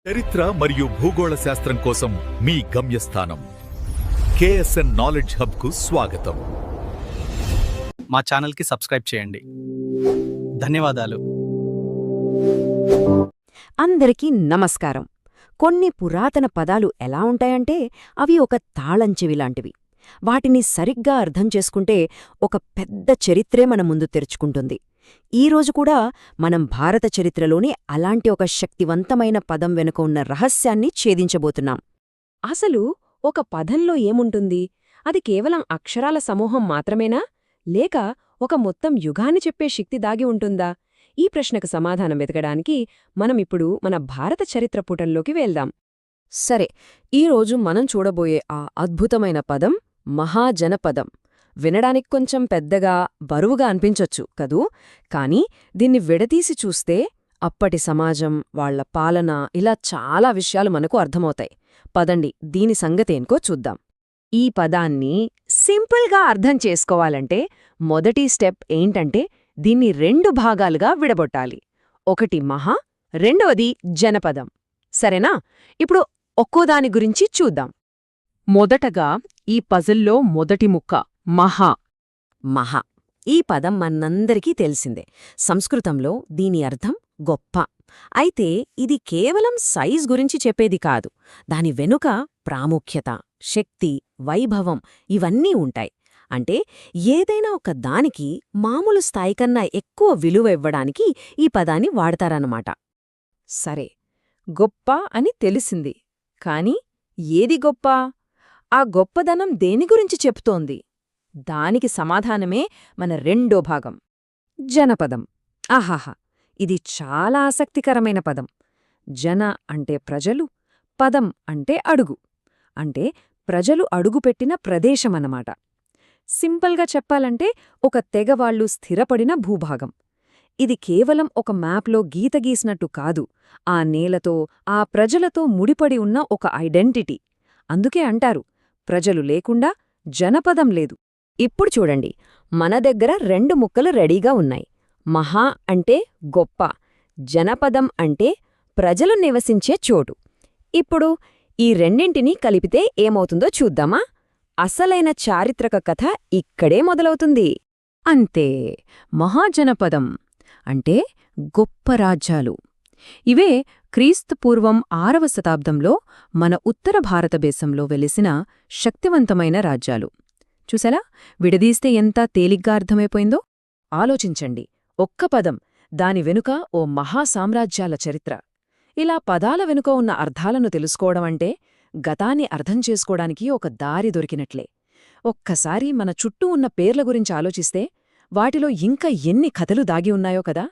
చరిత్ర మరియు భూగోళ శాస్త్రం కోసం మీ గమ్యస్థానం KSN నాలెడ్జ్ హబ్ కు స్వాగతం. మా ఛానల్కి సబ్స్క్రైబ్ చేయండి. ధన్యవాదాలు. అందరికీ నమస్కారం. కొన్ని పురాతన పదాలు ఎలా ఉంటాయంటే అవి ఒక తాళం చెవి లాంటివి. వాటిని సరిగ్గా అర్థం చేసుకుంటే ఒక పెద్ద చరిత్రే మన ముందు తెరుచుకుంటుంది. ఈరోజు కూడా మనం భారత చరిత్రలోని అలాంటి ఒక శక్తివంతమైన పదం వెనుక ఉన్న రహస్యాన్ని ఛేదించబోతున్నాం. అసలు ఒక పదంలో ఏముంటుంది? అది కేవలం అక్షరాల సమూహం మాత్రమేనా, లేక ఒక మొత్తం యుగాన్ని చెప్పే శక్తి దాగి ఉంటుందా? ఈ ప్రశ్నకు సమాధానం వెతకడానికి మనమిప్పుడు మన భారత చరిత్ర పుటల్లోకి వెళ్దాం. సరే, ఈరోజు మనం చూడబోయే ఆ అద్భుతమైన పదం మహాజనపదం. వినడానికి కొంచెం పెద్దగా, బరువుగా అనిపించొచ్చు కదూ. కాని దీన్ని విడదీసి చూస్తే అప్పటి సమాజం, వాళ్ల పాలన, ఇలా చాలా విషయాలు మనకు అర్థమవుతాయి. పదండి, దీని సంగతేంకో చూద్దాం. ఈ పదాన్ని సింపుల్గా అర్థం చేసుకోవాలంటే మొదటి స్టెప్ ఏంటంటే దీన్ని 2 భాగాలుగా విడగొట్టాలి. ఒకటి మహా, రెండవది జనపదం. సరేనా? ఇప్పుడు ఒక్కోదాని గురించి చూద్దాం. మొదటగా ఈ పజిల్లో మొదటి ముక్క మహా. మహా ఈ పదం మనందరికీ తెలిసిందే. సంస్కృతంలో దీని అర్థం గొప్ప. అయితే ఇది కేవలం సైజ్ గురించి చెప్పేది కాదు. దాని వెనుక ప్రాముఖ్యత, శక్తి, వైభవం ఇవన్నీ ఉంటాయి. అంటే ఏదైనా ఒక దానికి మామూలు స్థాయి కన్నా ఎక్కువ విలువ ఇవ్వడానికి ఈ పదాన్ని వాడతారన్నమాట. సరే, గొప్ప అని తెలిసింది. కాని ఏది గొప్ప? ఆ గొప్పదనం దేని గురించి చెప్తోంది? దానికి సమాధానమే మన రెండో భాగం, జనపదం. ఆహాహా, ఇది చాలా ఆసక్తికరమైన పదం. జన అంటే ప్రజలు, పదం అంటే అడుగు. అంటే ప్రజలు అడుగుపెట్టిన ప్రదేశమన్నమాట. సింపుల్గా చెప్పాలంటే ఒక తెగవాళ్లు స్థిరపడిన భూభాగం. ఇది కేవలం ఒక మ్యాప్లో గీత గీసినట్టు కాదు, ఆ నేలతో, ఆ ప్రజలతో ముడిపడి ఉన్న ఒక ఐడెంటిటీ. అందుకే అంటారు, ప్రజలు లేకుండా జనపదం లేదు. ఇప్పుడు చూడండి, మన దగ్గర 2 ముక్కలు రెడీగా ఉన్నాయి. మహా అంటే గొప్ప, జనపదం అంటే ప్రజలు నివసించే చోటు. ఇప్పుడు ఈ రెండింటినీ కలిపితే ఏమవుతుందో చూద్దామా? అసలైన చారిత్రక కథ ఇక్కడే మొదలవుతుంది. అంతే, మహాజనపదం అంటే గొప్ప రాజ్యాలు. ఇవే క్రీస్తుపూర్వం 6వ శతాబ్దంలో మన ఉత్తర భారతదేశంలో వెలిసిన శక్తివంతమైన రాజ్యాలు. చూసారా, విడదీస్తే ఎంత తేలిగ్గా అర్థమైపోయిందో? ఆలోచించండి, ఒక్క పదం, దాని వెనుక ఓ మహాసామ్రాజ్యాల చరిత్ర. ఇలా పదాల వెనుక ఉన్న అర్థాలను తెలుసుకోవడమంటే గతాన్ని అర్థం చేసుకోవడానికి ఒక దారి దొరికినట్లే. ఒక్కసారి మన చుట్టూ ఉన్న పేర్ల గురించి ఆలోచిస్తే వాటిలో ఇంకా ఎన్ని కథలు దాగి ఉన్నాయో కదా.